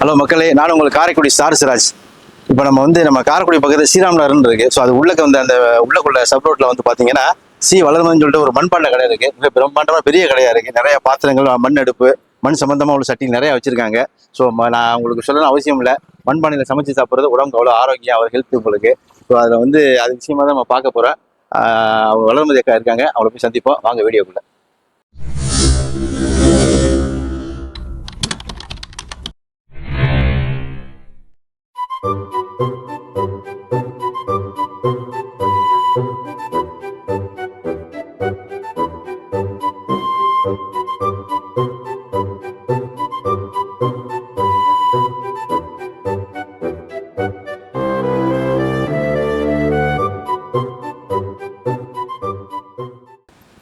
Hello மக்களே, நான் உங்களுக்கு காரைக்குடி ஸ்டார் சிராஜ். இப்போ நம்ம காரைக்குடி பக்கத்தில் ஸ்ரீராம்நகர்னு இருக்கு. ஸோ அது உள்ளக்க வந்து அந்த உள்ளக்குள்ள சப் ரோட்ல வந்து பார்த்தீங்கன்னா வளர்மன்னு சொல்லிட்டு ஒரு மண்பாண்ட கடை இருக்கு. மிக பிரம்மாண்டமா பெரிய கடையா இருக்கு. நிறைய பாத்திரங்கள், மண் அடுப்பு, மண் சம்பந்தமா உள்ள சட்டி நிறைய வச்சிருக்காங்க. ஸோ நான் உங்களுக்கு சொல்லணும் அவசியம் இல்லை. மண்பானையில் சமைச்சு சாப்பிட்றது உடம்புக்கு அவ்வளோ ஆரோக்கியம், அவர் ஹெல்த் உங்களுக்கு. ஸோ அதில் வந்து அது விஷயமா தான் நம்ம பார்க்க போகிறோம். வளர்மதி அக்கா இருக்காங்க, அவங்கள போய் சந்திப்போம். வாங்க வீடியோக்குள்ள.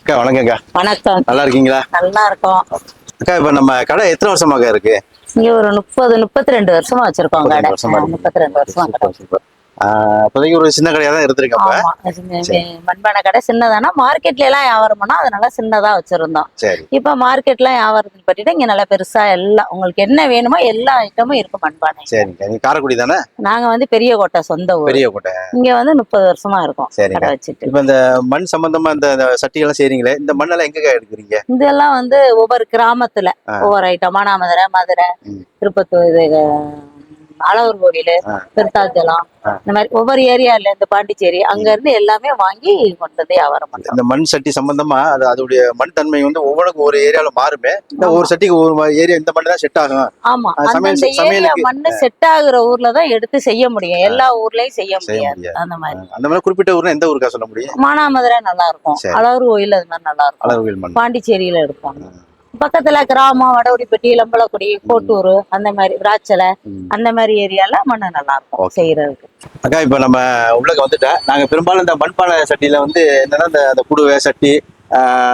அக்கா வணக்கம்க்கா. வணக்கம். நல்லா இருக்கீங்களா? நல்லா இருக்கோம் அக்கா. இப்ப நம்ம கடை எத்தனை வருஷமாக இருக்கு? இங்க ஒரு 32 வருஷமா வச்சிருக்கோம் கடை. 32 வருஷமா கடை. இப்போதைக்கு ஒரு சின்ன கடையா தான் இருந்திருக்கப்ப. மண்பானை கடை சின்னதானா, மார்க்கெட்ல எல்லாம் வியாபாரம் பண்ணா அதனால சின்னதா வச்சிருந்தோம். இப்ப மார்க்கெட்ல வியாபாரத்துக்கு பற்றிட்டு இங்க நல்லா பெருசா எல்லாம் உங்களுக்கு என்ன வேணுமோ எல்லா ஐட்டமும் இருக்கு மண்பானை. சரிங்க. நீங்க காரைக்குடி தானே? நாங்க வந்து பெரிய கோட்டை, சொந்த ஊர். பெரிய கோட்டை. இங்க வந்து 30 வருஷமா இருக்கும் கடை வச்சுட்டு. இப்ப இந்த மண் சம்பந்தமா இந்த சட்டி எல்லாம் செய்றீங்களே, இந்த மண்ணெல்லாம் எங்க எடுக்கிறீங்க? இதெல்லாம் வந்து ஒவ்வொரு கிராமத்துல ஒவ்வொரு ஐட்டம், மானாமதுரை, மதுரை, திருப்பத்தூர், அளவர் கோவில், திருத்தாச்சலம், இந்த மாதிரி ஒவ்வொரு ஏரியால இந்த பாண்டிச்சேரி அங்க இருந்து எல்லாமே வாங்கி கொண்டது வியாபாரம் பண்றோம். இந்த மண் சட்டி சம்பந்தமா அதோடைய மண் தன்மை வந்து ஒவ்வொருக்கும் ஒரு ஏரியால மாறுமே. ஒவ்வொரு சட்டிக்கு ஒரு ஏரியா இந்த மண் தான் செட் ஆகும். ஆமா, அந்த ஏரியா மண்ணு செட் ஆகுற ஊர்ல தான் எடுத்து செய்ய முடியும். எல்லா ஊர்லயும் செய்ய முடியாது. அந்த மாதிரி குறிப்பிட்ட ஊர்ல எந்த ஊருக்கா சொல்ல முடியும்? மானாமதுரை நல்லா இருக்கும், அளவர் கோயில் அது மாதிரி நல்லா இருக்கும், பாண்டிச்சேரியில எடுப்பாங்க. பக்கத்துல கிராமம், வடகுடிப்பட்டி, லம்பலக்குடி, கோட்டூர், அந்த மாதிரி விராச்சலை, அந்த மாதிரி ஏரியால மண்ணு நல்லா இருக்கும் செய்யறதுக்கு. அக்கா, இப்ப நம்ம உள்ளக்க வந்துட்டா நாங்க பெரும்பாலும் இந்த மண்பானை சட்டியில வந்து என்னன்னா இந்த குடுவை சட்டி,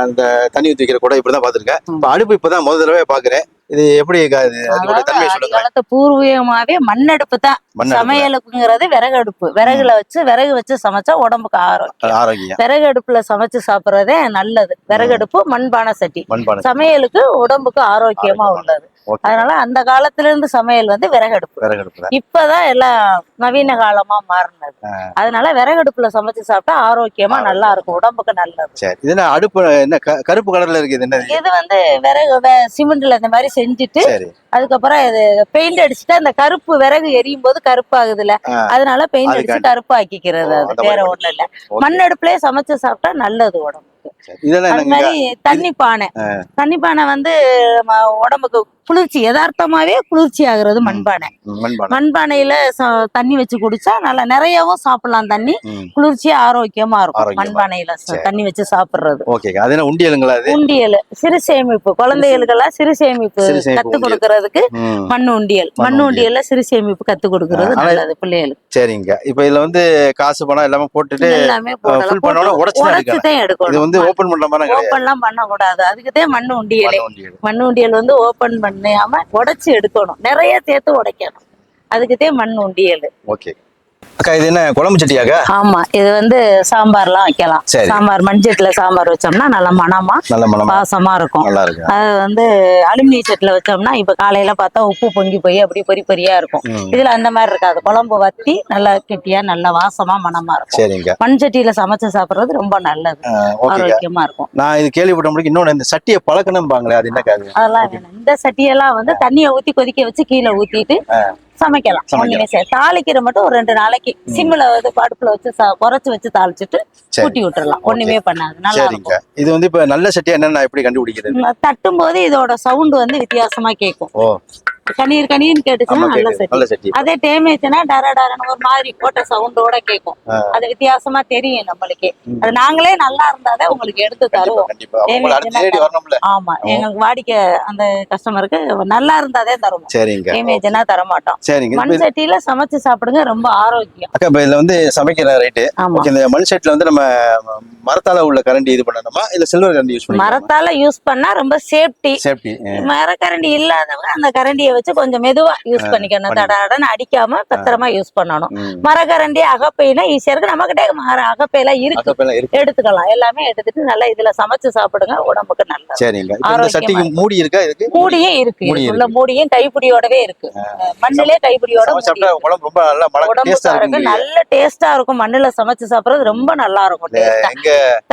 இந்த தண்ணி ஊத்தி வைக்கிற கூட இப்படிதான் பாத்துருக்கேன். இப்ப அடுப்பு இப்பதான் முதல் தடவை பாக்குறேன். இது எப்படி காலத்து பூர்வீகமாவே மண்ணடுப்பு தான் சமையலுக்குங்கிறது. விறகு அடுப்பு, விறகு வச்சு சமைச்சா உடம்புக்கு ஆரோக்கியம். விறகு அடுப்புல சமைச்சு சாப்பிடுறதே நல்லது. விறகு அடுப்பு, மண்பானை சட்டி சமையலுக்கு உடம்புக்கு ஆரோக்கியமா உள்ளது. அதனால அந்த காலத்துல இருந்து சமையல் வந்து விறகடுப்பு. இப்பதான் எல்லாம் நவீன காலமா மாறினது. அதனால விறகடுப்புல சமைச்சு சாப்பிட்டா ஆரோக்கியமா நல்லா இருக்கும், உடம்புக்கு நல்லது. அடுப்பு என்ன கருப்பு கலர்ல இருக்கு? இது வந்து விறகு சிமெண்ட்ல இந்த மாதிரி செஞ்சுட்டு அதுக்கப்புறம் இது பெயிண்ட் அடிச்சுட்டு அந்த கருப்பு விறகு எரியும் போது கருப்பாகுதுல, அதனால பெயிண்ட் அடிச்சு கருப்பாக்கிக்கிறது. அது வேற ஒண்ணும் இல்ல. மண் அடுப்புலயே சமைச்சு சாப்பிட்டா நல்லது உடம்புக்கு. அது மாதிரி தண்ணி பானை வந்து உடம்புக்கு குளிர்ச்சி, யதார்த்தமாவே குளிர்ச்சி ஆகுறது மண்பானை. மண்பானையில தண்ணி வச்சு குடிச்சா நல்லா நிறையவும் சாப்பிடலாம். தண்ணி குளிர்ச்சியா ஆரோக்கியமா இருக்கும் மண்பானையில தண்ணி வச்சு சாப்பிடுறது. உண்டியல் சிறு சேமிப்பு, குழந்தைகளுக்கெல்லாம் சிறு சேமிப்பு கத்து கொடுக்கறதுக்கு மண் உண்டியல்ல சிறு சேமிப்பு கத்து கொடுக்கறது நல்லது பிள்ளைகளுக்கு. சரிங்க. இப்ப இதுல வந்து காசு பணம் எல்லாமே போட்டுட்டு எல்லாமே உடைச்சுதான் எடுக்கணும். ஓப்பன்லாம் பண்ண கூடாது. அதுக்குதான் மண் உண்டியல் வந்து ஓப்பன் பண்ணாம உடைச்சு எடுக்கணும். நிறைய சேர்த்து உடைக்கணும். அதுக்குதான் மண் உண்டியல். ஓகே அக்கா, இது என்ன குழம்பு சட்டியாக? ஆமா, இது வந்து சாம்பார்லாம் வைக்கலாம். சாம்பார் மண்சட்டில சாம்பார் வச்சோம்னா நல்ல மனமா வாசமா இருக்கும். அது வந்து அலுமினிய சட்டில வச்சோம்னா இப்ப காலையில பார்த்தா உப்பு பொங்கி போய் அப்படி பொறியா இருக்கும். இதுல அந்த மாதிரி இருக்காது. குழம்பு வத்தி நல்லா கெட்டியா நல்ல வாசமா மனமா இருக்கும். மண் சட்டியில சமைச்சு சாப்பிடுறது ரொம்ப நல்லது, ஆரோக்கியமா இருக்கும். நான் இது கேள்விப்பட்ட இன்னொன்னு, இந்த சட்டியை பழக்கணும்பாங்களே, அது என்ன? அதெல்லாம் வேணும். இந்த சட்டியெல்லாம் வந்து தண்ணியை ஊத்தி கொதிக்க வச்சு கீழே ஊத்திட்டு சமைக்கலாம். ஒண்ணுமே தாளிக்கிற மட்டும் ஒரு 2 நாளைக்கு சிம்ல வந்து அடுப்புல வச்சு குறைச்சு வச்சு தாளிச்சுட்டு கூட்டி விட்டுறலாம். ஒண்ணுமே பண்ணாது, நல்லா இருக்கும். இது வந்து இப்ப நல்ல சட்டியா என்னன்னா எப்படி கண்டுபிடிக்கிறது? தட்டும் போது இதோட சவுண்ட் வந்து வித்தியாசமா கேட்கும். கணீர்னு கேட்டுச்சுன்னா நல்ல சட்டி. அதே டேமேஜ்னா டரன்னு ஒரு மாதிரி போட்ட சவுண்டோட கேட்கும். அது வித்தியாசமா தெரியும் நம்மளுக்கே. அது நாங்களே நல்லா இருந்தாதான் உங்களுக்கு எடுத்து தருவோம். ஆமா, எங்களுக்கு வாடிக்கை அந்த கஸ்டமருக்கு நல்லா இருந்தாதே தருவோம். டேமேஜ்னா தர மாட்டோம். மண் சட்டியில சமைச்சு சாப்பிடுங்க, ரொம்ப ஆரோக்கியம். அக்கா, இப்ப இதுல வந்து சமைக்கிற ரைட்டு இந்த மண் சட்டில வந்து நம்ம மரத்தால உள்ள கரண்டி இது பண்ணணுமா இல்ல சில்வர் கரண்டி யூஸ் பண்ணி? மரத்தால யூஸ் பண்ணா ரொம்ப சேஃப்டி. மர கரண்டி இல்லாதவங்க அந்த கரண்டியை வச்சு கொஞ்சம் மெதுவா யூஸ் பண்ணிக்கணும். தடன்னு அடிக்காம பத்திரமா யூஸ் பண்ணணும். மரக்கரண்டி அகப்பைனா ஈஸியா இருக்கு. நம்ம கிட்டே அகப்பையெல்லாம் இருக்கு, எடுத்துக்கலாம். எல்லாமே எடுத்துட்டு நல்லா இதுல சமைச்சு சாப்பிடுங்க, உடம்புக்கு நல்லது. சரிங்க. இந்த சட்டிக்கு மூடி இருக்கா? இதுக்கு மூடியும் இருக்கு. உள்ள மூடியும் கைப்பிடியோடவே இருக்கு. மண்ணிலே கைப்பிடியோட சாப்பிட்டா உடம்பு ரொம்ப நல்லா டேஸ்டா இருக்கும். நல்ல டேஸ்டா இருக்கும். மண்ணுல சமைச்சு சாப்பிடுறது ரொம்ப நல்லா இருக்கும்.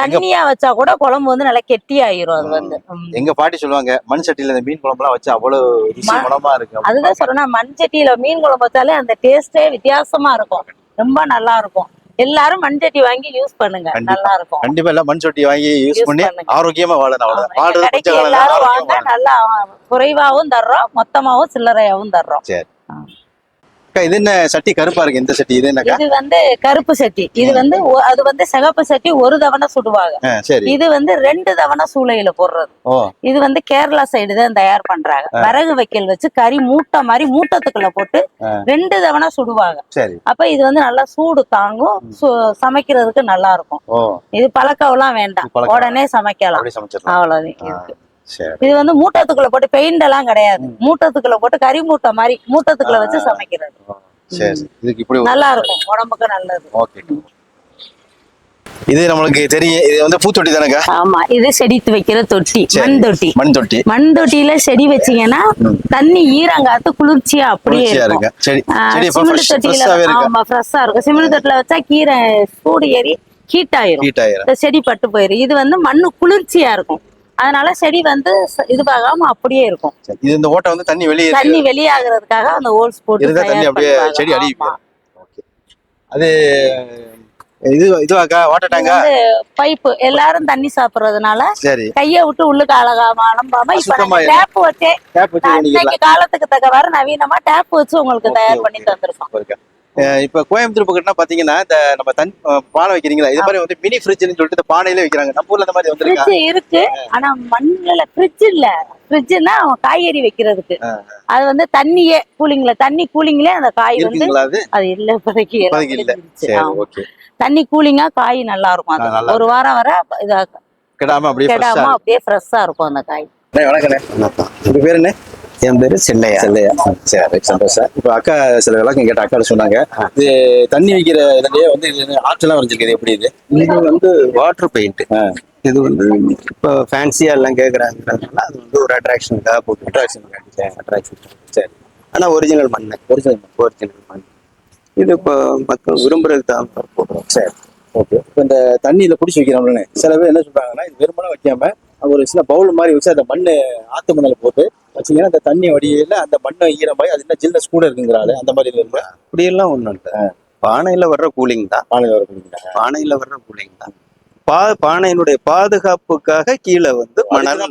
தண்ணியா வச்சா கூட குழம்பு வந்து நல்லா கெட்டி ஆயிரும். அது வந்து எங்க பாட்டி சொல்லுவாங்க, மண் சட்டியில இந்த மீன் குழம்பு எல்லாம் வச்சு அவ்வளவு மனமா இருக்கு. அதுதான் சொல்றேன், மண் சட்டியில மீன் குழம்பு வச்சாலே அந்த டேஸ்டே வித்தியாசமா இருக்கும், ரொம்ப நல்லா இருக்கும். எல்லாரும் மண் சட்டி வாங்கி யூஸ் பண்ணுங்க, நல்லா இருக்கும். கண்டிப்பா எல்லாம் மண் சட்டி வாங்கி யூஸ் பண்ணி ஆரோக்கியமா வாழணும். எல்லாரும் வாங்க, நல்லா குறைவாவும் தர்றோம், மொத்தமாவும் சில்லறையாவும் தர்றோம். சரி. இது என்ன சட்டி கருப்பா இருக்கு? இந்த சட்டி இது என்ன? இது வந்து கருப்பு சட்டி. இது வந்து அது வந்து சிகப்பு சட்டி, ஒரு தவணை சுடுவாங்க. இது வந்து 2 தவணை சூளையில போடுறது. இது வந்து கேரளா சைடு தான் தயார் பண்றாங்க. விறகு வைக்கல் வச்சு கறி மூட்டை மாதிரி மூட்டத்துக்குள்ள போட்டு 2 தவணை சுடுவாங்க. அப்ப இது வந்து நல்லா சூடு தாங்கும், சமைக்கிறதுக்கு நல்லா இருக்கும். இது பழக்கம்லாம் வேண்டாம், உடனே சமைக்கலாம், அவ்வளவுதான். இது வந்து மூட்டத்துக்குள்ள போட்டு பெயிண்ட் எல்லாம் கிடையாது. மூட்டத்துக்குள்ள போட்டு கறி மூட்டை மாதிரி மூட்டத்துக்குள்ள வச்சு சமைக்கிறது. நல்லா இருக்கும், உடம்புக்கு நல்லது. இது நம்மளுக்கு தெரியும். இது வந்து பூத்தொட்டி தானேக்கா? ஆமா, இது செடித்து வைக்கிற தொட்டி, மண் தொட்டி. மண் தொட்டியில செடி வச்சீங்கன்னா தண்ணி ஈரங்காத்து குளிர்ச்சியா அப்படியே இருக்கும். சிமெண்ட் தொட்டியில ஆமா ஃப்ரெஷ்ஷா இருக்கும். சிமெண்ட் தொட்டில வச்சா கீரை சூடு ஏறி ஹீட் ஆயிரும், இந்த செடி பட்டு போயிரும். இது வந்து மண்ணு குளிர்ச்சியா இருக்கும், அதனால செடி வந்து இதுவாகாம அப்படியே இருக்கும். இது இந்த ஓட்டை வந்து தண்ணி வெளியாகிறதுக்காக அந்த ஹோல்ஸ் போட்டு தண்ணி அப்படியே செடி அடிக்கும். அது இதுவாக்கா வாட்டர் டேங்கா? பைப்பு. எல்லாரும் தண்ணி சாப்பிடுறதுனால கைய விட்டு உள்ளுக்கு அலம்பாம இப்ப டேப் வச்சே இன்னைக்கு காலத்துக்கு தக்கவாறு நவீனமா டேப் வச்சு உங்களுக்கு தயார் பண்ணி தந்திருக்கோம். இப்ப கோயம்புத்தூர் பக்கம்னா பாத்தீங்கன்னா இந்த நம்ம பானை வைக்கிறீங்களா, இது மாதிரி வந்து மினி ஃப்ரிட்ஜ்னு சொல்லிட்டு இந்த பானையில வைக்கிறாங்க. நம்ம ஊர்ல இந்த மாதிரி வந்து இருக்கு, ஆனா மண்ணுல ஃப்ரிட்ஜ் இல்ல. ஃப்ரிட்ஜ்னா காய்கறி வைக்கிறதுக்கு. அது வந்து தண்ணியே கூலிங்ல, தண்ணி கூலிங்ல அந்த காய் வந்து அது இல்ல இப்போதைக்கு. தண்ணி கூலிங்கா காய் நல்லா இருக்கும். அது ஒரு வாரம் வர கெடாம அப்படியே ஃப்ரெஷ்ஷா இருக்கும் அந்த காய். வணக்கம், உங்க பேர் என்ன? என் பேரு செல்லையா. சரி, சந்தோஷம். இப்ப அக்கா சில விளக்கம் கேட்ட அக்கா சொன்னாங்க, இது தண்ணி வைக்கிற இதுலயே வந்து ஆர்ட்லாம் வரைஞ்சிருக்கு. எப்படி இது? இது வந்து வாட்டர் பெயிண்ட். இது வந்து இப்போ ஃபேன்சியா எல்லாம் கேட்கறாங்கிறதுனால அது வந்து ஒரு அட்ராக்ஷனுக்காக போட்டு அட்ராக்ஷன். சரி, ஆனா ஒரிஜினல் மண். ஒரிஜினல் மண். இது இப்போ மக்கள் விரும்புறதுக்கு தான் போடுறோம். சரி, ஓகே. இப்போ இந்த தண்ணியில பிடிச்சி வைக்கிறோம்னு சில பேர் என்ன சொல்றாங்கன்னா, இது வெறுமனே வைக்காம ஒரு சின்ன பவுல் மாதிரி வச்சு அந்த மண்ணு ஆத்து மண்ணில் போட்டு வச்சீங்கன்னா அந்த தண்ணி வடியில அந்த மண்ணை ஈரமாயி அது என்ன ஜில்னஸ் கூட இருக்குங்கிறாரு. அந்த மாதிரி இருக்கு? அப்படியெல்லாம் ஒண்ணும் இல்லை. பானையில வர்ற கூலிங் தான். பானையில வர்ற கூலிங் தான். பானையினுடைய பாதுகாப்புக்காக கீழே வந்து மணல்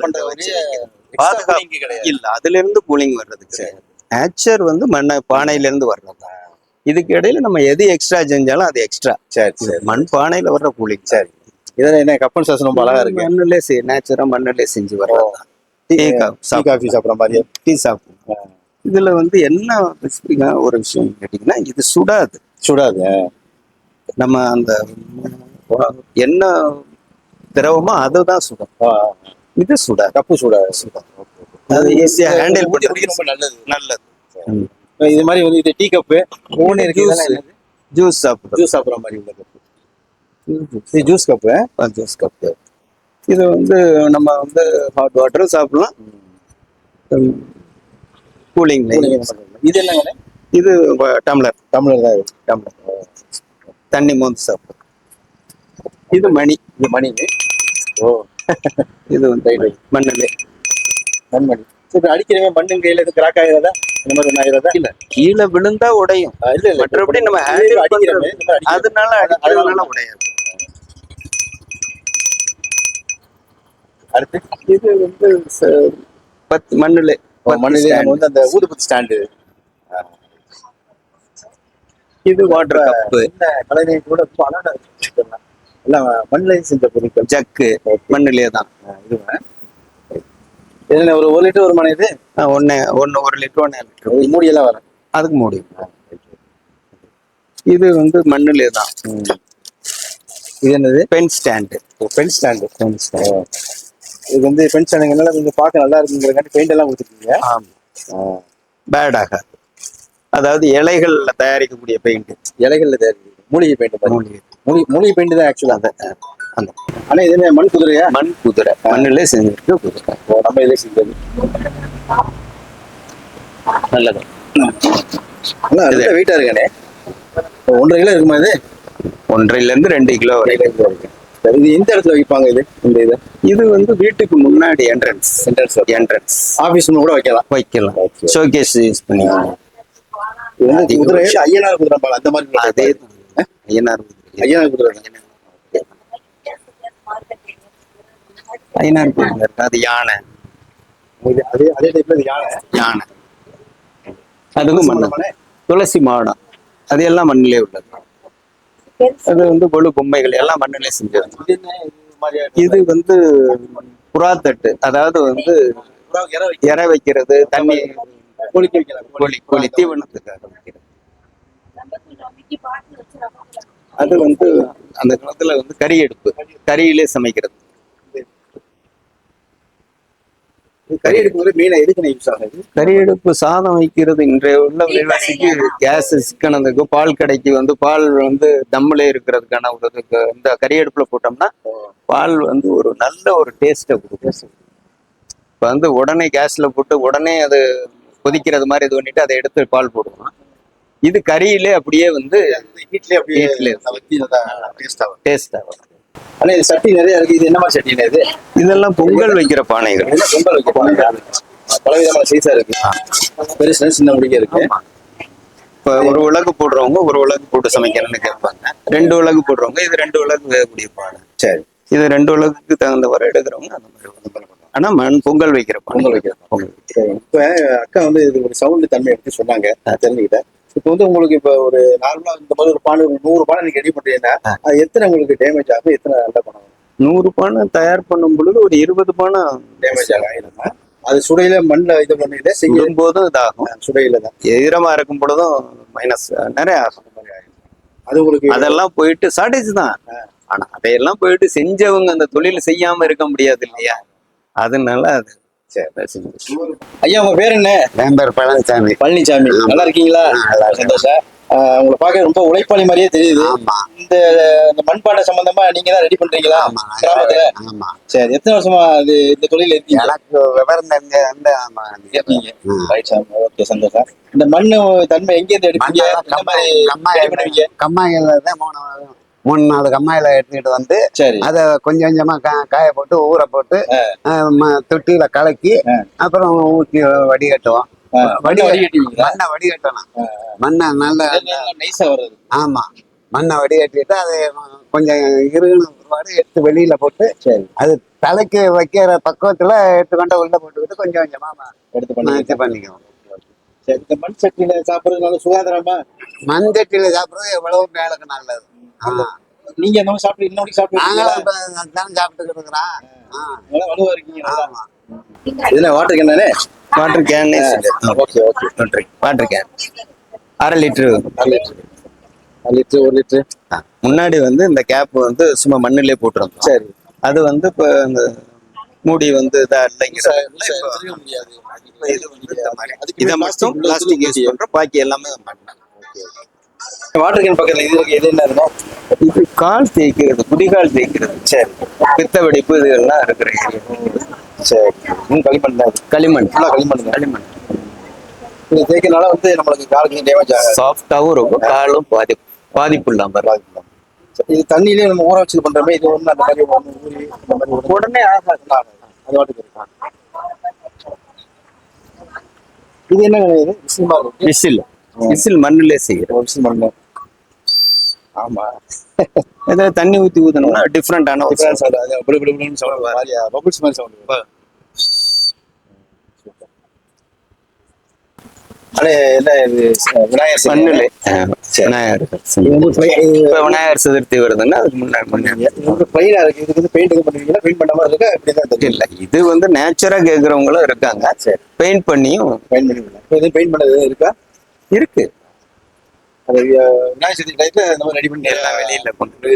பாதுகாப்பு இல்ல, அதுல இருந்து கூலிங் வர்றதுக்கு. நேச்சர் வந்து பானையில இருந்து வர்றது. இதுக்கு இடையில நம்ம எது எக்ஸ்ட்ரா செஞ்சாலும் அது எக்ஸ்ட்ரா. சரி, மண் பானையில வர்ற கூலிங். சரி, இதெல்லாம் என்ன கப்பன் சாசனம் ரொம்ப அழகா இருக்கு. மண்ணிலே நேச்சுரா மண்ணிலே செஞ்சு வர்றது. காஃபி சாப்பிட்ற மாதிரி டீ சாப்பிடுவோம். இதுல வந்து என்ன ஒரு விஷயம் கேட்டீங்கன்னா, இது சுடாது. நம்ம அந்த என்ன திரவமோ அதுதான் சுடும். இது சுடா, கப்பு சுடாது. அது ஈஸியா ஹேண்டில் பண்ணி ரொம்ப நல்லது. இது மாதிரி வந்து இது டீ கப்பு ஜூஸ் சாப்பிட்ற மாதிரி உள்ள கப்பு. Juice cup. இது வந்து நம்ம வந்து ஹாட் வாட்டரும் சாப்பிடலாம், கூலிங். இது என்னங்க? இது டம்ளர் தான். டம்ளர் தண்ணி மோந்து சாப்பிடும். இது மணி. இது வந்து மண்ணிலே மண்மணி. அடிக்கிறவே மண்ணு கையில இது கிராக் ஆகிறதா இந்த மாதிரி ஒண்ணு ஆகிறதா? இல்ல, கீழே விழுந்தா உடையும். மற்றபடி நம்ம அதனால அடிக்கிறதுனால உடையாது. அடுத்து இது வந்து 10 மண்ணிலே வந்து அந்த ஊதுபத்தி ஸ்டாண்டு. இது வாட்டர் கப்பு. கலைஞை கூட எல்லாம் மண்ணிலே செஞ்ச பொருட்கள். ஜக்கு மண்ணிலே தான். இதுல ஒரு 1 லிட்டர் வருமானம். இது 1 லிட்டர் 1 லிட்டர் மூடியெல்லாம் வரும். அதுக்கு மூடி. இது வந்து மண்ணிலே தான். இது என்னது? Pen stand. இது வந்து பென் ஸ்டாண்டுங்கனால கொஞ்சம் பார்க்க நல்லா இருக்குங்கிறக்காண்டி பெயிண்ட் எல்லாம் கொடுத்துருக்கீங்க. பேட் ஆகாது. அதாவது இலைகள்ல தயாரிக்கக்கூடிய பெயிண்ட். இலைகள்ல மூலிகை பெயிண்ட். மூலிகை பெயிண்ட் தான் ஆக்சுவலா அந்த. ஆனா இது மண் குதிரையா? மண் குதிரை, மண்ணிலே செஞ்சிருக்கு குதிரை. நம்ம இதிலே செஞ்சது நல்லது. நல்லா வெயிட்டா இருக்கானே. 1.5 கிலோ இருக்குமா இது? 1.5 to 2 கிலோ வரை இருக்கு. இது எந்த இடத்துல வைப்பாங்க இது? இந்த இது வந்து வீட்டுக்கு முன்னாடி என்ட்ரன்ஸ். ஆபீஸ் கூட வைக்கலாம். ஷோகேஸ் யூஸ் பண்ணிக்கலாம். குதிரை ஐயனார் குதிரை அந்த மாதிரி. அதே ஐயனார் குதிரை. ஐயனார் குதிரை அது யானை. அதே டைப்ல யானை அதுவும் மண்ணு. துளசி மாடம் அது எல்லாம் மண்ணிலே உள்ளது. அது வந்து கொழு பொம்மைகள் எல்லாம் மண்ணிலே செஞ்சது. இது வந்து புறாத்தட்டு, அதாவது வந்து இற வைக்கிறது, தண்ணி கோழி தீவனத்துக்காக வைக்கிறது. அது வந்து அந்த காலத்துல வந்து கறி எடுப்பு, கறியிலே சமைக்கிறது. கறி எடுக்கும்போது மீனை எதுக்கு யூஸ் ஆகுது? கறி எடுப்பு சாதம் வைக்கிறது. இன்றைய உள்ள விலைவாசிக்கு கேஸ் சிக்கனதுக்கு பால் கடைக்கு வந்து பால் வந்து தம்மிலே இருக்கிறதுக்கான ஒரு இந்த கறி அடுப்புல போட்டோம்னா பால் வந்து ஒரு நல்ல ஒரு டேஸ்ட்டை கொடுக்கும். இப்போ வந்து உடனே கேஸ்ல போட்டு உடனே அது கொதிக்கிறது மாதிரி இது பண்ணிட்டு அதை எடுத்து பால் போடுவோம். இது கறியிலே அப்படியே வந்து டேஸ்ட் ஆகும். ஆனா இது சட்டி நிறைய இருக்கு. இது என்ன மாதிரி சட்டினா இது? இதெல்லாம் பொங்கல் வைக்கிற பானைகள். பொங்கல் வைக்கிற பானைகள் பலவிதமான சைஸா இருக்கு. பெருசு சின்ன முடிக்க இருக்கு. இப்போ ஒரு உலகு போடுறவங்க ஒரு உலகு போட்டு சமைக்கணும்னு கேட்பாங்க. 2 உலகு போடுறவங்க இது 2 உலகு வேகக்கூடிய பானை. சரி. இது 2 உலகுக்கு தகுந்தவரை எடுக்கிறவங்க அந்த மாதிரி. ஆனா பொங்கல் வைக்கிற பொங்கல். இப்ப அக்கா வந்து இது ஒரு சவுண்ட் தன்மை எடுத்து சொன்னாங்க, தெரிஞ்சுக்கிட்டேன். இப்ப வந்து உங்களுக்கு இப்ப ஒரு நார்மலா இந்த மாதிரி ஒரு பானை 100 பானை நீங்க ரெடி பண்றீங்கன்னா அது எத்தனை உங்களுக்கு டேமேஜ் ஆகும்? எத்தனை நல்ல பானை? 100 பானை தயார் பண்ணும் பொழுது ஒரு 20 பானை டேமேஜ் ஆகும். அது சுடையில மண்ணில் இது பண்ணிட்டு செய்யும் போதும் இதாகும். சுடையில தான் ஈரமா இருக்கும் பொழுதும் மைனஸ் நிறைய ஆகும். அது உங்களுக்கு அதெல்லாம் போயிட்டு ஷார்டேஜ் தான். ஆனா அதையெல்லாம் போயிட்டு செஞ்சவங்க அந்த தொழில் செய்யாம இருக்க முடியாது இல்லையா? அதனால அது ஐயா உங்க பேர் என்ன? என் பேர் பழனிசாமி. பழனிசாமி, நல்லா இருக்கீங்களா? சந்தோஷம். உங்களை பார்க்க ரொம்ப உழைப்பாளி மாதிரியே தெரியுது. இந்த மண்பானை சம்பந்தமா நீங்க தான் ரெடி பண்றீங்களா கிராமத்துல? சரி, எத்தனை வருஷமா இந்த தொழில இருக்கீங்க? எனக்கு விவரம் இருக்கீங்க. ஓகே, சந்தோஷம். இந்த மண்ணு தன்மை எங்க இருந்து எடுப்பீங்க? கம்மாயில தான் 3-4 கம்மாயில எடுத்துக்கிட்டு வந்து அத கொஞ்சம் கொஞ்சமா காய போட்டு ஊற போட்டு தொட்டியில கலக்கி அப்புறம் ஊற்றி வடிகட்டுவோம். மண்ணை வடிகட்டணும். மண்ணை நல்ல நைஸா வருது. ஆமா, மண்ணை வடிகட்டிட்டு அதை கொஞ்சம் இருகின ஒருபாடு எடுத்து வெளியில போட்டு அது தலைக்கு வைக்கிற பக்குவத்துல எடுத்துக்கொண்டு உள்ள போட்டுக்கிட்டு கொஞ்சம் கொஞ்சமா எடுத்து பண்ணிக்குவோம். இந்த மண் சட்டியில சாப்பிடுறது நல்ல சுகாதாரமா? மண் சட்டியில சாப்பிடுறது எவ்வளவு மேலுக்கு நல்லது. நீங்க என்ன சாப்பிட்டு இன்னொரு சாப்பிட்டு இருக்கிறோம். வலுவா இருக்கீங்க. இதுல வாட்டர் கேன் தானே? Water can. Okay okay. Water can 1/2 litre. 1 litre. முன்னாடி வந்து இந்த கேப் வந்து சும்மா மண்ணிலே போட்டுருந்தோம். சரி. அது வந்து இப்ப இந்த மூடி வந்து இதா இல்லைங்கிற முடியாது. இதை மட்டும் பிளாஸ்டிக் யூஸ் பண்றோம், பாக்கி எல்லாமே மண். வாட்டர் கேன் பக்கத்துல இது என்ன இருக்கும்? இது கால் தேய்க்கிறது, குடிகால் தேய்க்கிறது. சரி. பித்த வெடிப்பு இதெல்லாம் இருக்கிற ஏரியா. சரி. களிமண் தான். களிமண் ஃபுல்லா களிமண். இது தேய்க்கிறதுனால வந்து நம்மளுக்கு காலுக்கு டேமேஜ் ஆகும். சாஃப்டாவும் இருக்கும், காலும் பாதிப்பு இல்லாம. இது தண்ணியிலே நம்ம ஊற வச்சு பண்ற மாதிரி இது ஒண்ணு அந்த மாதிரி ஊறி இந்த மாதிரி உடனே ஆகாது. அது வாட்டுக்கு இருக்கும். இது என்ன இது? விசில் மண்ணிலே செய்யறோம். விசில் மண்ணு. ஆமா. ஏதாவது தண்ணி ஊத்தி ஊத்தணும்னா டிஃப்ரெண்டான பபிள்ஸ் மாதிரி சவுண்ட். விநாயகர் சதுர்த்தி வருதுன்னா அதுக்கு முன்னாடி இல்ல, இது வந்து நேச்சரா கேக்குறவங்களும் இருக்காங்க. பெயிண்ட் பண்ணியும் பெயிண்ட் பண்ணது இருக்கா? இருக்கு. விநாயகர் சதுர்த்தி டைப்ல இந்த மாதிரி ரெடி பண்ணி எல்லாம் வெளியில கொண்டு.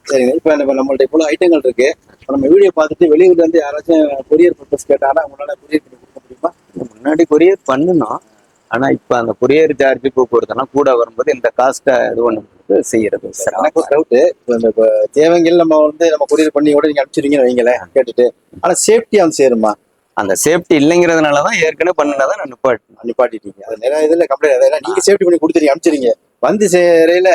சரிங்க. இப்ப நம்மள்ட்ட இவ்வளவு ஐட்டங்கள் இருக்கு. நம்ம வீடியோ பார்த்துட்டு வெளியூர்ல இருந்து யாராச்சும் கொரியர் பர்பஸ் கேட்டாங்கன்னா உங்களால கொரியர் பண்ணி கொடுக்க முடியுமா? முன்னாடி கொரியர் பண்ணணும். ஆனா இப்ப அந்த கொரியர் சார்ஜ் போக்குவரத்துலாம் கூட வரும்போது இந்த காஸ்ட்டை இது ஒண்ணு செய்யறது எனக்கு ஒரு டவுட். இந்த தேவைகள் நம்ம வந்து நம்ம கொரியர் பண்ணி கூட நீங்க அனுப்பிச்சிருங்கன்னு வைங்களேன் கேட்டுட்டு, ஆனா சேஃப்டி வந்து சேருமா? அந்த சேஃப்டி இல்லைங்கிறதுனாலதான் ஏற்கனவே பண்ணினதான் நான் நிப்பாட்டிட்டீங்க. அது நிறைய இதுல கம்ப்ளைண்ட். அதெல்லாம் நீங்க சேஃப்டி பண்ணி கொடுத்துருங்க, அனுப்பிச்சிருங்க. வந்து சேரையில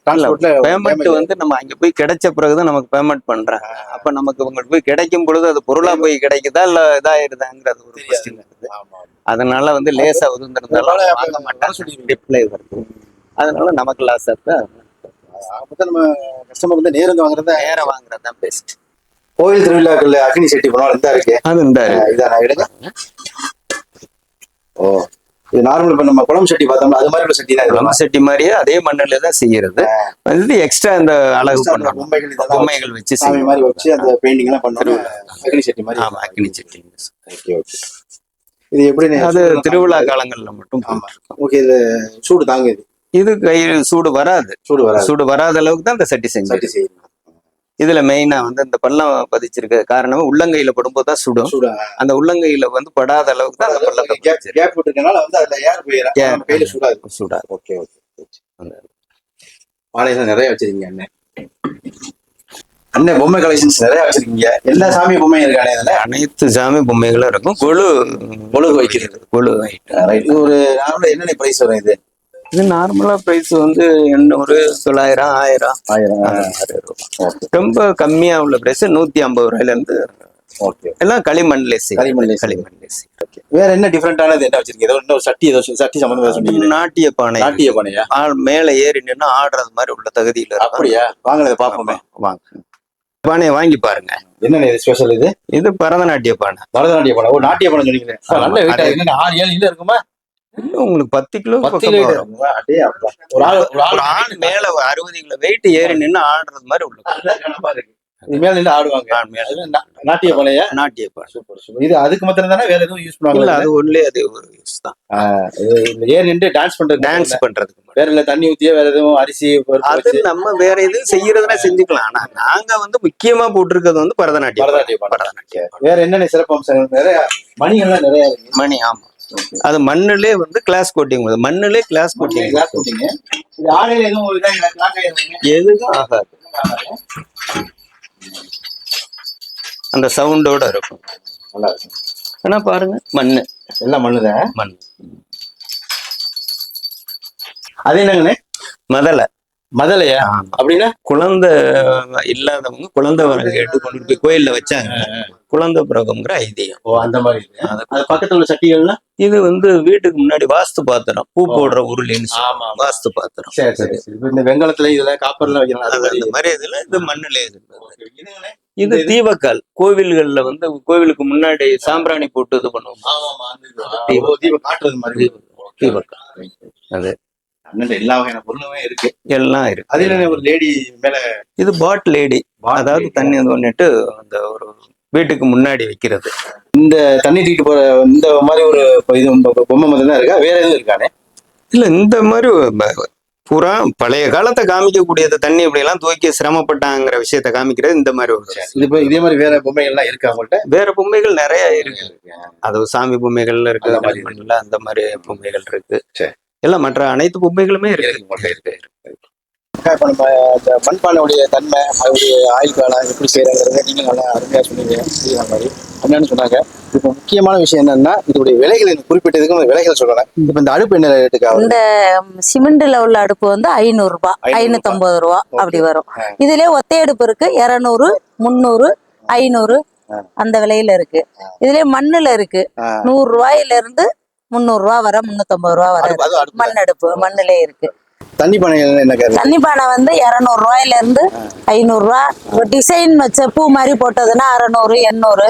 டிரான்ஸ்போர்ட்ல பேமெண்ட் வந்து நம்ம அங்க போய் கிடைச்ச பிறகுதான் நமக்கு பேமெண்ட் பண்றாங்க. அப்ப நமக்கு உங்களுக்கு போய் கிடைக்கும் பொழுது அது பொருளா போய் கிடைக்குதா இல்ல இதாயிருதாங்கிறது ஒரு கொஸ்டின் இருக்குது. அதனால வந்து லேசா உதிர்ந்திருந்தாலும் வாங்க மாட்டாங்க, ரிப்ளை வருது. அதனால நமக்கு லாஸ் ஆகுது. நம்ம கஸ்டமர் வந்து நேரம் வாங்குறது தான் பெஸ்ட். கோவில் திருவிழாக்கள் அக்னி செட்டி போனாலும் இந்த இருக்கு. அது இந்த இதான் நான் எடுங்க. ஓ, இது நார்மல். இப்ப நம்ம குளம் சட்டி பார்த்தோம்னா அது மாதிரி ஒரு சட்டி தான். குளம் சட்டி மாதிரியே அதே மண்ணில தான் செய்யறது. வந்து எக்ஸ்ட்ரா இந்த அழகு பொம்மைகள் வச்சு சாமி மாதிரி வச்சு அந்த பெயிண்டிங் எல்லாம் பண்ணுவோம். அக்னி சட்டி மாதிரி. ஆமா, அக்னி சட்டி. Okay okay. இது எப்படி? அது திருவிழா காலங்கள்ல மட்டும். ஓகே. இது சூடு தாங்குது. இது கையில் சூடு வராது. சூடு வராத அளவுக்கு தான் இந்த சட்டி செஞ்சு. இதுல மெயினா வந்து இந்த பள்ளம் பதிச்சிருக்க காரணம் உள்ளங்கையில படும்போது தான் சுடும். அந்த உள்ளங்கையில வந்து படாத அளவுக்கு தான் அந்த பள்ளத்தை கேப் விட்டுருக்கனால வந்து அதுல ஏர் போயிடும், கையில சூடாது. Okay okay. மாலையெல்லாம் நிறைய வச்சிருக்கீங்க அண்ணன். அண்ணன் பொம்மை கலெக்ஷன்ஸ் நிறைய வச்சிருக்கீங்க. எல்லா சாமி பொம்மையும் இருக்கானே இதுல? அனைத்து சாமி பொம்மைகளும் இருக்கும். கொழு வைக்கிறது. கொழு இது ஒரு நார்மலா என்னென்ன பிரைஸ் வரும் இது? இது நார்மலா பிரைஸ் வந்து 800, 900, 1000. ரொம்ப கம்மியா உள்ள பிரைஸ் 150 ரூபாயில இருந்து. எல்லாம் களிமண்ல வேற என்ன டிஃபரெண்டானது என்ன வச்சிருக்கீங்க? இன்னொரு சட்டி சம்பந்தமா சொன்னீங்க. நாட்டிய பானையா? மேல ஏறி நின்று ஆடுறது மாதிரி உள்ள தகுதியில. அப்படியா? வாங்க பாப்போமே. வாங்க, பானையை வாங்கி பாருங்க. என்ன ஸ்பெஷல் இது? இது பரதநாட்டிய பானை. பரதநாட்டிய பானை. ஓ, நாட்டிய பானை சொன்னீங்களே. நல்ல வெயிட்டா இருக்கு. 6-7 கிலோ இருக்குமா? உங்களுக்கு 10 கிலோ. ஒரு ஆள் மேல 60 கிலோ வெயிட் ஏறி நின்று ஆடுறது மாதிரி உள்ள. இது மேல நின்று ஆடுவாங்க. நாட்டிய பானையா? நாட்டிய பானை. சூப்பர். இது அதுக்கு மாத்திரம் தானே, வேற எதுவும் யூஸ் பண்ணுவாங்க? இல்ல, அது ஒன்லி அது ஒரு யூஸ் தான். ஏறி நின்று டான்ஸ் பண்றதுக்கு வேற இல்ல. தண்ணி ஊத்தியா வேற எதுவும் அரிசி அது நம்ம வேற எதுவும் செய்யறதுனா செஞ்சுக்கலாம். ஆனா நாங்க வந்து முக்கியமா போட்டிருக்கிறது வந்து பரதநாட்டியம். வேற என்னென்ன சிறப்பு அம்சங்கள்? நிறைய மணிகள்லாம் நிறைய மணி. ஆமா, அது மண்ணுலே வந்து கிளாஸ் கோட்டிங். மண்ணுலே கிளாஸ் கோட்டிங். எதுவும் ஆகாது. அந்த சவுண்டோட இருக்கும். நல்லா இருக்கும். ஆனா பாருங்க, மண்ணு எல்லாம் மண்ணுதான். மண். அது என்னங்கண்ணே? மதலையா? அப்படின்னா குழந்தை இல்லாதவங்க குழந்தை வரம் கேட்டு கொண்டு போய் கோயில்ல வச்சாங்க. குழந்தை பிறகுங்கிற ஐதீகம். ஓ, அந்த மாதிரி. அது பக்கத்துல உள்ள சட்டிகள்னா இது வந்து வீட்டுக்கு முன்னாடி வாஸ்து பாத்திரம், பூ போடுற உருளின்னு வாஸ்து பாத்திரம். சரி. இந்த வெங்கலத்துல இதுல காப்பர்ல வைக்கலாம். அந்த மாதிரி இதுல இது மண்ணுல. இது தீபக்கால். கோவில்கள்ல வந்து கோவிலுக்கு முன்னாடி சாம்பிராணி போட்டு இது பண்ணுவோம். தீபக்கால். அது எல்லா வகையான பொருளுமே இருக்கு. எல்லாம் இருக்கு. அது என்ன ஒரு லேடி மேல? இது பாட் லேடி. அதாவது தண்ணி வந்துட்டு அந்த ஒரு வீட்டுக்கு முன்னாடி வைக்கிறது. இந்த தண்ணி தூக்கிட்டு போற இந்த மாதிரி ஒரு இது பொம்மை மட்டும் தான் இருக்கா? வேற எதுவும் இருக்கானே? இல்ல, இந்த மாதிரி பூரா பழைய காலத்தை காமிக்கக்கூடியது. தண்ணி இப்படி எல்லாம் தூக்கி சிரமப்பட்டாங்கிற விஷயத்த காமிக்கிறது இந்த மாதிரி ஒரு. இதே மாதிரி வேற பொம்மைகள் எல்லாம் இருக்கு அவங்கள்ட்ட? வேற பொம்மைகள் நிறைய இருக்கு. அது சாமி பொம்மைகள்ல இருக்கு, அந்த மாதிரி பொம்மைகள் இருக்கு. எல்லாம் மற்ற அனைத்து பொம்மைகளுமே இருக்கு. இப்ப நம்ம இந்த மண்பானையுடைய தன்மை, அதோடைய ஆயுள் காலம் எப்படி செய்யறாங்கிறத நீங்க நல்லா அருமையா சொன்னீங்க. மாதிரி என்னன்னு சொன்னாங்க. இப்ப முக்கியமான விஷயம் என்னன்னா, இதோடைய விலைகள் குறிப்பிட்டதுக்கு விலைகள் சொல்லலாம். இப்ப இந்த அடுப்பு என்ன ரேட்டுக்கு? இந்த சிமெண்ட்ல உள்ள அடுப்பு வந்து 500 ரூபாய், 550 ரூபா அப்படி வரும். இதுலயே ஒத்தை அடுப்பு இருக்கு, 200, 300, 500 அந்த விலையில இருக்கு. இதுலயே மண்ணுல இருக்கு, 100 ரூபாயில இருந்து 300 ரூபா வர, 350 ரூபா வர மண் அடுப்பு மண்ணுலே இருக்கு. தண்ணி பானை என்ன? தண்ணி பானை வந்து 200 ரூபாயில இருந்து 500 ரூபா. டிசைன் வச்ச பூ மாதிரி போட்டதுன்னா 600, 800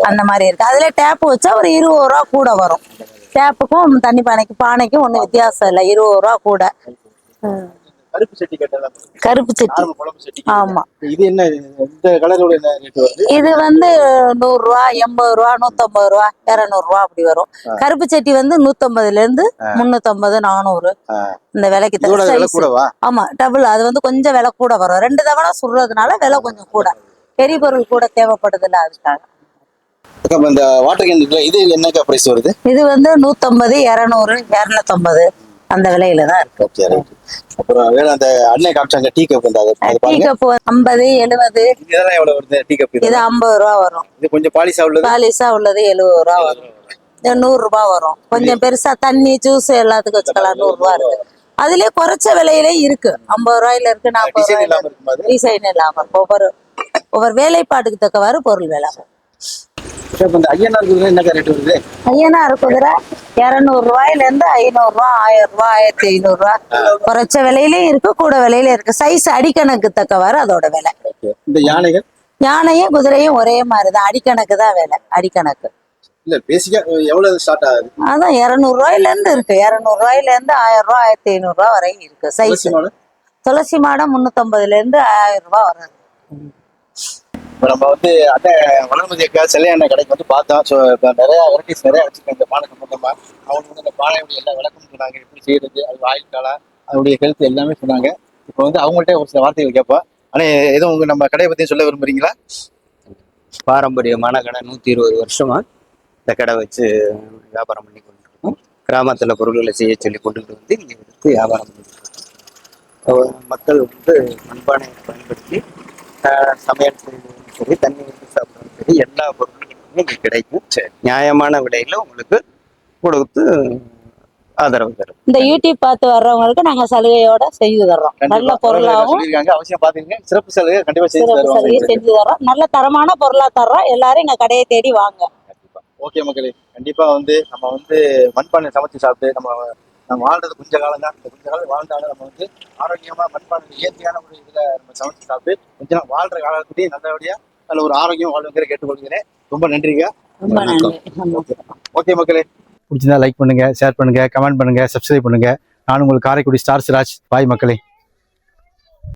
அந்த மாதிரி இருக்கு. அதுல டேப் வச்சா ஒரு 20 ரூபா கூட வரும். டேப்புக்கும் தண்ணி பானைக்கும் ஒன்றும் வித்தியாசம் இல்லை, 20 ரூபா கூட. கருப்பு சட்டி கேட்டலாம். கருப்பு சட்டி. ஆமா. இது என்ன? இந்த கலரோட என்ன ரேட் வருது? இது வந்து 100 ரூபா, 80 ரூபா, 150 ரூபா, 200 ரூபா அப்படி வரும். கருப்பு சட்டி வந்து 150ல இருந்து 350, 400 இந்த விலைக்கு தரும். ஆமா, டபுள். அது வந்து கொஞ்சம் விலை கூட வரும். 2 தவணை சுடுறதுனால விலை கொஞ்சம் கூட. பெரிய பொருள் கூட தேவைப்படுது இல்ல, அதுக்காக. அக்கா, இப்ப இந்த வாட்டர் கேன் இருக்குல்ல, இது என்னக்கா பிரைஸ் வருது? இது வந்து 150, 200, 250 அந்த விலையில தான் இருக்கு. Okay, right. அப்புறம் வேற அந்த அண்ணன் காமிச்சாங்க டீ கப், அது டீ பாருங்க. கப் 50, 70. இதெல்லாம் எவ்வளவு வருது டீ கப்? இது 50 ரூபா வரும். இது கொஞ்சம் பாலிஷா உள்ளது. பாலிஷா உள்ளது 70 ரூபா வரும். இது 100 ரூபா வரும். கொஞ்சம் பெருசா தண்ணி ஜூஸ் எல்லாத்துக்கும் வச்சுக்கலாம். 100 ரூபா இருக்கு. அதுலயே குறைச்ச விலையிலே இருக்கு. 50 ரூபாயில இருக்கு, 40 டிசைன் ரூபாயில இல்லாம இருக்கு. இருக்குமா அது? டிசைன் இல்லாம ஒவ்வொரு வேலைப்பாட்டுக்கு தக்கவாறு பொருள் விலை. சரி, இப்ப இந்த ஐயனார் குதிரை என்னக்கா ரேட் வருது? ஐயனார் குதிரை 200 ரூபாயில இருந்து 500 ரூபா, 1000 ரூபா, 1500 ரூபா. குறைச்ச விலையிலயும் இருக்கு, கூட விலையில இருக்கு. சைஸ் அடிக்கணக்கு தக்கவாறு அதோட விலை. இந்த யானைகள்? யானையும் குதிரையும் ஒரே மாதிரிதான், அடிக்கணக்கு தான் விலை. அடிக்கணக்கு இல்ல, பேசிக்கா எவ்வளவு ஸ்டார்ட் ஆகுது? அதான் 200 ரூபாயில இருந்து இருக்கு. 200 ரூபாயில இருந்து 1000 ரூபா, 1500 ரூபா வரையும் இருக்கு சைஸ். துளசி மாடம் 350ல இருந்து 1000 ரூபாய் வரும். இப்போ நம்ம வந்து வளர்மதி அக்கா சிலை எண்ணெய் கடைக்கு வந்து பார்த்தோம். ஸோ இப்போ நிறைய வெரைட்டிஸ் நிறைய வச்சுருக்கேன் இந்த பானை சம்பந்தமா. அவங்க வந்து இந்த பானையுடைய எல்லா விளக்கமும் சொன்னாங்க, எப்படி செய்யறது, அது ஆயில் காலம், அதோடைய ஹெல்த் எல்லாமே சொன்னாங்க. இப்போ வந்து அவங்கள்ட்ட ஒரு சில வார்த்தைகள் கேட்போம். ஆனால் எதுவும் உங்க நம்ம கடையை பற்றி சொல்ல விரும்புறீங்களா? பாரம்பரியமான கடை, 120 வருஷமா இந்த கடை வச்சு வியாபாரம் பண்ணி கொண்டிருக்கோம். கிராமத்துல பொருள்களை செய்ய சொல்லி கொண்டுட்டு வந்து இங்க எடுத்து வியாபாரம் பண்ணிட்டு இருக்கோம். மக்கள் வந்து மண்பானையை பயன்படுத்தி சமையல் செய்யறதும் சரி, தண்ணி ஊற்றி சாப்பிட்றதும் சரி, எல்லா பொருட்களுமே இங்க கிடைக்கும். நியாயமான விலையில உங்களுக்கு கொடுத்து ஆதரவு தரும். இந்த யூடியூப் பார்த்து வர்றவங்களுக்கு நாங்க சலுகையோட செய்து தர்றோம். நல்ல பொருளாகவும் சொல்லியிருக்காங்க, அவசியம் பாத்தீங்க. சிறப்பு சலுகை கண்டிப்பா செய்து சிறப்பு தருவாங்க. சலுகை செஞ்சு தர்றோம். நல்ல தரமான பொருளா தர்றோம். எல்லாரும் எங்க கடையை தேடி வாங்க. ஓகே மக்களே, கண்டிப்பா வந்து நம்ம வந்து மண்பானை சமைச்சு சாப்பிட்டு நம்ம வாழ்றது கொஞ்ச காலம் தான். இந்த கொஞ்ச காலம் வாழ்ந்தாலும் நம்ம வந்து ஆரோக்கியமா மண்பானை இயற்கையான ஒரு இதுல நம்ம சமைச்சு சாப்பிட்டு கொஞ்ச நாள் வாழ்ற காலத்துலேயே நல்லபடியா நல்ல ஒரு ஆரோக்கியம் வாழ்வுங்கிற கேட்டுக்கொள்கிறேன். ரொம்ப நன்றிங்க. ரொம்ப நன்றி. ஓகே மக்களே, பிடிச்சிருந்தா லைக் பண்ணுங்க, ஷேர் பண்ணுங்க, கமெண்ட் பண்ணுங்க, சப்ஸ்கிரைப் பண்ணுங்க. நான் உங்களுக்கு காரைக்குடி ஸ்டார் சிராஜ். பாய் மக்களே.